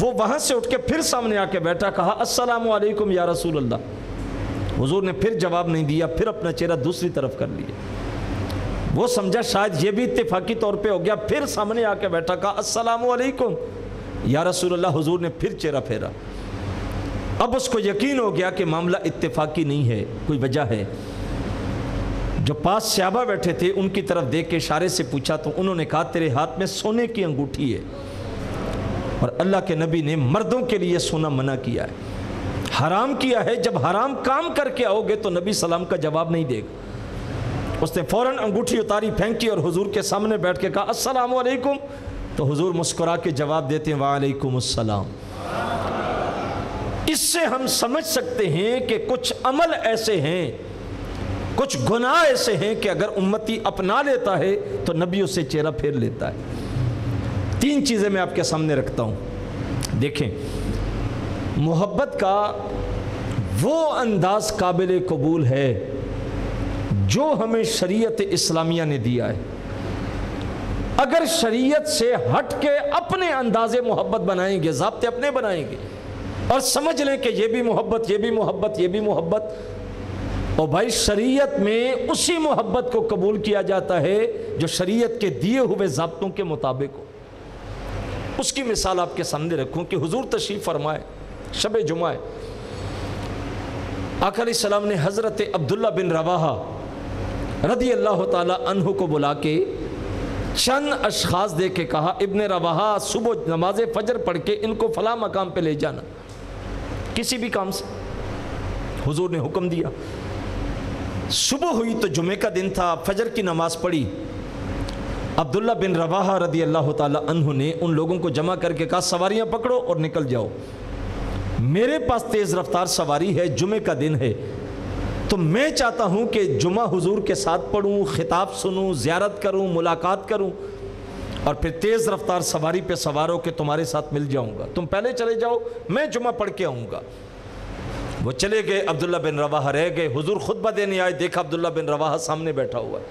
وہ وہاں سے اٹھ کے پھر سامنے آ کے بیٹھا، کہا السلام علیکم یا رسول اللہ۔ حضور نے پھر جواب نہیں دیا، پھر اپنا چہرہ دوسری طرف کر لیا۔ وہ سمجھا شاید یہ بھی اتفاقی طور پہ ہو گیا، پھر سامنے آ کے بیٹھا، کہا السلام علیکم یا رسول اللہ۔ حضور نے پھر چہرہ پھیرا۔ اب اس کو یقین ہو گیا کہ معاملہ اتفاقی نہیں ہے، کوئی وجہ ہے۔ جو پاس صحابہ بیٹھے تھے ان کی طرف دیکھ کے اشارے سے پوچھا تو انہوں نے کہا تیرے ہاتھ میں سونے کی انگوٹھی ہے، اور اللہ کے نبی نے مردوں کے لیے سونا منع کیا ہے، حرام کیا ہے۔ جب حرام کام کر کے آؤ گے تو نبی سلام کا جواب نہیں دے گا۔ اس نے فوراً انگوٹھی اتاری، پھینکی اور حضور کے سامنے بیٹھ کے کہا السلام علیکم۔ تو حضور مسکرا کے جواب دیتے ہیں وعلیکم السلام۔ اس سے ہم سمجھ سکتے ہیں کہ کچھ عمل ایسے ہیں، کچھ گناہ ایسے ہیں کہ اگر امتی اپنا لیتا ہے تو نبی اس سے چہرہ پھیر لیتا ہے۔ 3 چیزیں میں آپ کے سامنے رکھتا ہوں۔ دیکھیں، محبت کا وہ انداز قابل قبول ہے جو ہمیں شریعت اسلامیہ نے دیا ہے۔ اگر شریعت سے ہٹ کے اپنے انداز محبت بنائیں گے، ضابطے اپنے بنائیں گے اور سمجھ لیں کہ یہ بھی محبت، یہ بھی محبت، یہ بھی محبت، اور بھائی شریعت میں اسی محبت کو قبول کیا جاتا ہے جو شریعت کے دیے ہوئے ضابطوں کے مطابق ہو۔ اس کی مثال آپ کے سامنے رکھوں کہ حضور تشریف فرمائے، شب جمعہ، آقا علیہ السلام نے حضرت عبداللہ بن رواحہ رضی اللہ تعالی عنہ کو بلا کے چند اشخاص دے کے کہا، ابن رواحہ صبح نماز فجر پڑھ کے ان کو فلاں مقام پہ لے جانا، کسی بھی کام سے۔ حضور نے حکم دیا، صبح ہوئی تو جمعہ کا دن تھا، فجر کی نماز پڑھی، عبداللہ بن رواحہ رضی اللہ تعالی عنہ نے ان لوگوں کو جمع کر کے کہا سواریاں پکڑو اور نکل جاؤ، میرے پاس تیز رفتار سواری ہے، جمعہ کا دن ہے، تو میں چاہتا ہوں کہ جمعہ حضور کے ساتھ پڑھوں، خطاب سنوں، زیارت کروں، ملاقات کروں، اور پھر تیز رفتار سواری پہ سوار ہو کے تمہارے ساتھ مل جاؤں گا، تم پہلے چلے جاؤ، میں جمعہ پڑھ کے آؤں گا۔ وہ چلے گئے، عبداللہ بن رواحہ رہ گئے، حضور خطبہ دینے آئے، دیکھا عبداللہ بن رواحہ سامنے بیٹھا ہوا ہے۔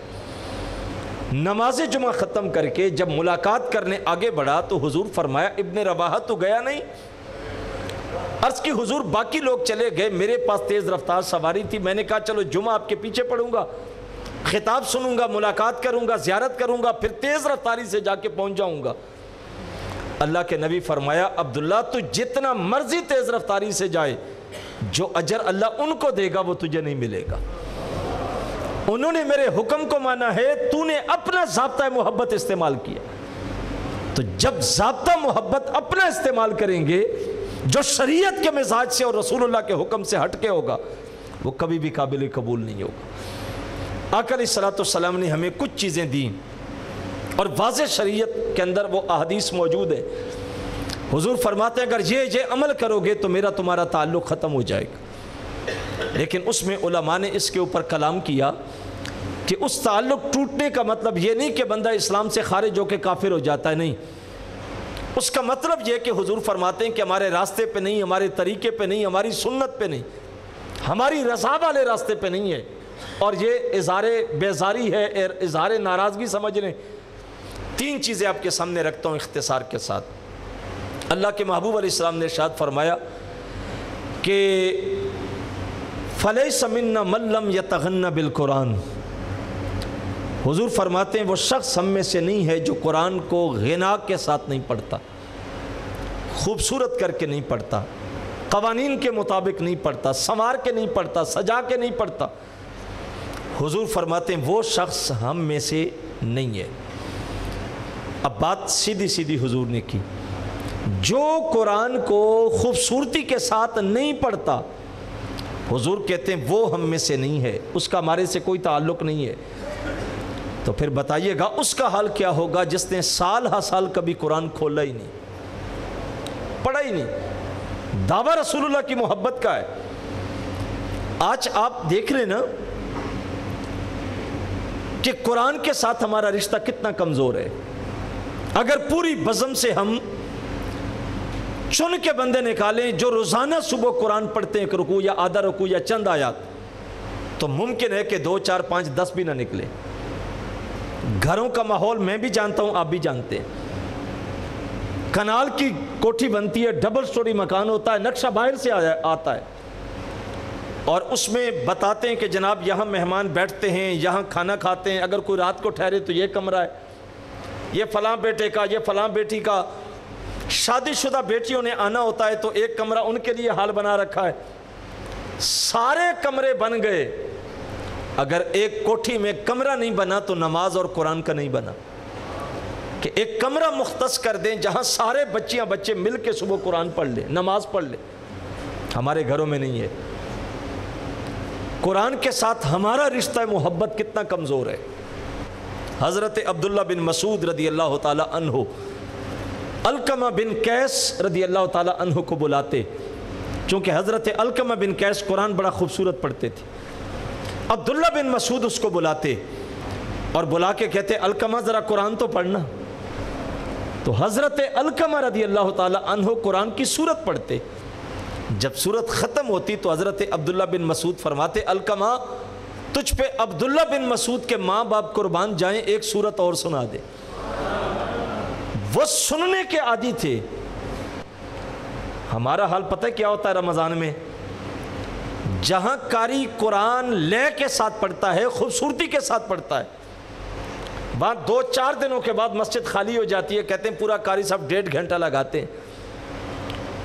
نماز جمعہ ختم کر کے جب ملاقات کرنے آگے بڑھا تو حضور فرمایا، ابن رواحہ تو گیا نہیں؟ عرض کی حضور باقی لوگ چلے گئے، میرے پاس تیز رفتار سواری تھی، میں نے کہا چلو جمعہ آپ کے پیچھے پڑھوں گا، خطاب سنوں گا، ملاقات کروں گا، زیارت کروں گا، پھر تیز رفتاری سے جا کے پہنچ جاؤں گا۔ اللہ کے نبی فرمایا، عبداللہ تو جتنا مرضی تیز رفتاری سے جائے، جو اجر اللہ ان کو دے گا وہ تجھے نہیں ملے گا۔ انہوں نے میرے حکم کو مانا ہے، تو نے اپنا ضابطہ محبت استعمال کیا۔ تو جب ضابطہ محبت اپنا استعمال کریں گے جو شریعت کے مزاج سے اور رسول اللہ کے حکم سے ہٹ کے ہوگا، وہ کبھی بھی قابل قبول نہیں ہوگا۔ آقا علیہ السلام نے ہمیں کچھ چیزیں دیں اور واضح شریعت کے اندر وہ احادیث موجود ہے۔ حضور فرماتے ہیں اگر یہ عمل کرو گے تو میرا تمہارا تعلق ختم ہو جائے گا، لیکن اس میں علماء نے اس کے اوپر کلام کیا کہ اس تعلق ٹوٹنے کا مطلب یہ نہیں کہ بندہ اسلام سے خارج ہو کے کافر ہو جاتا ہے، نہیں، اس کا مطلب یہ کہ حضور فرماتے ہیں کہ ہمارے راستے پہ نہیں، ہمارے طریقے پہ نہیں، ہماری سنت پہ نہیں، ہماری رضا والے راستے پہ نہیں ہے، اور یہ اظہار بیزاری ہے، اظہار ناراضگی سمجھ لیں۔ تین چیزیں آپ کے سامنے رکھتا ہوں اختصار کے ساتھ۔ اللہ کے محبوب علیہ السلام نے ارشاد فرمایا کہ فَلَيْسَ مِنَّا مَن لَّمْ يَتَغَنَّ بِالْقُرْآنِ، حضور فرماتے ہیں وہ شخص ہم میں سے نہیں ہے جو قرآن کو غنا کے ساتھ نہیں پڑھتا، خوبصورت کر کے نہیں پڑھتا، قوانین کے مطابق نہیں پڑھتا، سنوار کے نہیں پڑھتا، سجا کے نہیں پڑھتا۔ حضور فرماتے ہیں وہ شخص ہم میں سے نہیں ہے۔ اب بات سیدھی سیدھی حضور نے کی، جو قرآن کو خوبصورتی کے ساتھ نہیں پڑھتا، حضور کہتے ہیں وہ ہم میں سے نہیں ہے، اس کا ہمارے سے کوئی تعلق نہیں ہے۔ تو پھر بتائیے گا اس کا حال کیا ہوگا جس نے سال ہا سال کبھی قرآن کھولا ہی نہیں، پڑھا ہی نہیں۔ دعویٰ رسول اللہ کی محبت کا ہے۔ آج آپ دیکھ رہے نا کہ قرآن کے ساتھ ہمارا رشتہ کتنا کمزور ہے۔ اگر پوری بزم سے ہم چن کے بندے نکالیں جو روزانہ صبح قرآن پڑھتے ہیں، ایک رکوع یا آدھا رکوع یا چند آیات، تو ممکن ہے کہ 2 4 5 10 بھی نہ نکلے۔ گھروں کا ماحول میں بھی جانتا ہوں، آپ بھی جانتے ہیں، کنال کی کوٹھی بنتی ہے، ڈبل سٹوری مکان ہوتا ہے، نقشہ باہر سے آتا ہے، اور اس میں بتاتے ہیں کہ جناب یہاں مہمان بیٹھتے ہیں، یہاں کھانا کھاتے ہیں، اگر کوئی رات کو ٹھہرے تو یہ کمرہ ہے، یہ فلاں بیٹے کا، یہ فلاں بیٹی کا۔ شادی شدہ بیٹیوں نے آنا ہوتا ہے تو ایک کمرہ ان کے لیے حال بنا رکھا ہے۔ سارے کمرے بن گئے، اگر ایک کوٹھی میں کمرہ نہیں بنا تو نماز اور قرآن کا نہیں بنا، کہ ایک کمرہ مختص کر دیں جہاں سارے بچیاں بچے مل کے صبح قرآن پڑھ لیں، نماز پڑھ لیں۔ ہمارے گھروں میں نہیں ہے۔ قرآن کے ساتھ ہمارا رشتہ محبت کتنا کمزور ہے۔ حضرت عبداللہ بن مسعود رضی اللہ تعالی عنہ علقمہ بن قیس رضی اللہ تعالی عنہ کو بلاتے، چونکہ حضرت علقمہ بن قیس قرآن بڑا خوبصورت پڑھتے تھے۔ عبداللہ بن مسعود اس کو بلاتے اور بلا کے کہتے علقمہ ذرا قرآن تو پڑھنا۔ تو حضرت علقمہ رضی اللہ تعالی عنہ قرآن کی سورت پڑھتے، جب سورت ختم ہوتی تو حضرت عبداللہ بن مسعود فرماتے علقمہ تجھ پہ عبداللہ بن مسعود کے ماں باپ قربان جائیں، ایک سورت اور سنا دے۔ وہ سننے کے عادی تھے۔ ہمارا حال پتہ ہے کیا ہوتا ہے رمضان میں؟ جہاں قاری قرآن لے کے ساتھ پڑھتا ہے، خوبصورتی کے ساتھ پڑھتا ہے، وہاں 2-4 دنوں کے بعد مسجد خالی ہو جاتی ہے، کہتے ہیں پورا قاری صاحب 1.5 گھنٹہ لگاتے ہیں،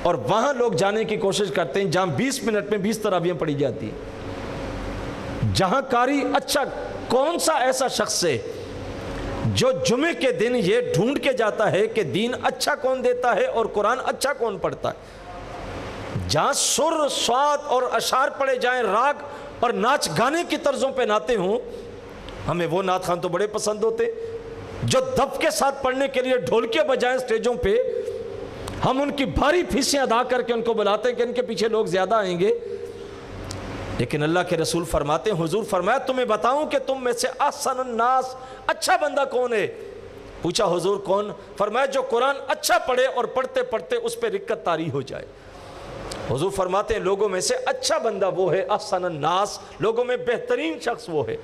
اور وہاں لوگ جانے کی کوشش کرتے ہیں جہاں 20 منٹ میں 20 تراویحیں پڑھی جاتی ہیں۔ جہاں قاری اچھا، کون سا ایسا شخص ہے جو جمعے کے دن یہ ڈھونڈ کے جاتا ہے کہ دین اچھا کون دیتا ہے اور قرآن اچھا کون پڑھتا ہے؟ جہاں سر، سواد اور اشعار پڑھے جائیں، راگ اور ناچ گانے کی طرزوں پہ ناتے ہوں، ہمیں وہ نعت خان تو بڑے پسند ہوتے جو دف کے ساتھ پڑھنے کے لیے ڈھولکے بجائیں سٹیجوں پہ، ہم ان کی بھاری فیسیں ادا کر کے ان کو بلاتے ہیں کہ ان کے پیچھے لوگ زیادہ آئیں گے۔ لیکن اللہ کے رسول فرماتے ہیں، حضور فرمایا تمہیں بتاؤں کہ تم میں سے احسن الناس، اچھا بندہ کون ہے؟ پوچھا حضور کون؟ فرمایا جو قرآن اچھا پڑھے اور پڑھتے پڑھتے اس پہ رکت طاری ہو جائے۔ حضور فرماتے ہیں لوگوں میں سے اچھا بندہ وہ ہے، احسن الناس، لوگوں میں بہترین شخص وہ ہے۔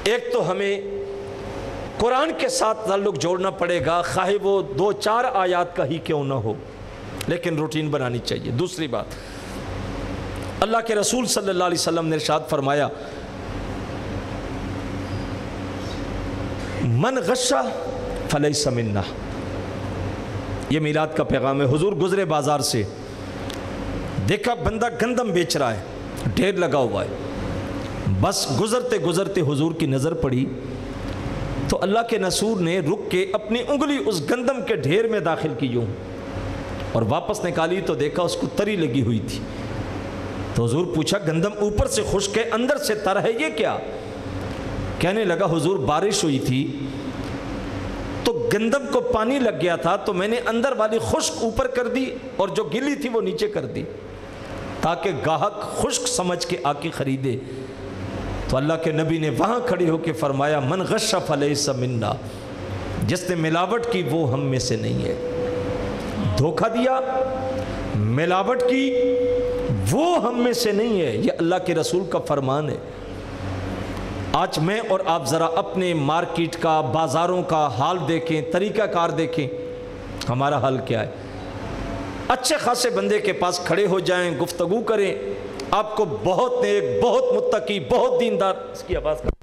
ایک تو ہمیں قرآن کے ساتھ تعلق جوڑنا پڑے گا، خواہ وہ 2-4 آیات کا ہی کیوں نہ ہو، لیکن روٹین بنانی چاہیے۔ دوسری بات، اللہ کے رسول صلی اللہ علیہ وسلم نے ارشاد فرمایا من غش فلیس منا، یہ میلاد کا پیغام ہے۔ حضور گزرے بازار سے، دیکھا بندہ گندم بیچ رہا ہے، ڈھیر لگا ہوا ہے، بس گزرتے گزرتے حضور کی نظر پڑی تو اللہ کے رسول نے رک کے اپنی انگلی اس گندم کے ڈھیر میں داخل کی یوں، اور واپس نکالی تو دیکھا اس کو تری لگی ہوئی تھی۔ تو حضور پوچھا گندم اوپر سے خشک ہے اندر سے تر ہے، یہ کیا؟ کہنے لگا حضور بارش ہوئی تھی تو گندم کو پانی لگ گیا تھا تو میں نے اندر والی خشک اوپر کر دی اور جو گلی تھی وہ نیچے کر دی تاکہ گاہک خشک سمجھ کے آ کے خریدے۔ تو اللہ کے نبی نے وہاں کھڑے ہو کے فرمایا من غش فلیس منا، جس نے ملاوٹ کی وہ ہم میں سے نہیں ہے۔ دھوکہ دیا، ملاوٹ کی، وہ ہم میں سے نہیں ہے۔ یہ اللہ کے رسول کا فرمان ہے۔ آج میں اور آپ ذرا اپنے مارکیٹ کا، بازاروں کا حال دیکھیں، طریقہ کار دیکھیں، ہمارا حال کیا ہے؟ اچھے خاصے بندے کے پاس کھڑے ہو جائیں، گفتگو کریں، آپ کو بہت نیک، بہت متقی، بہت دیندار، اس کی آواز کا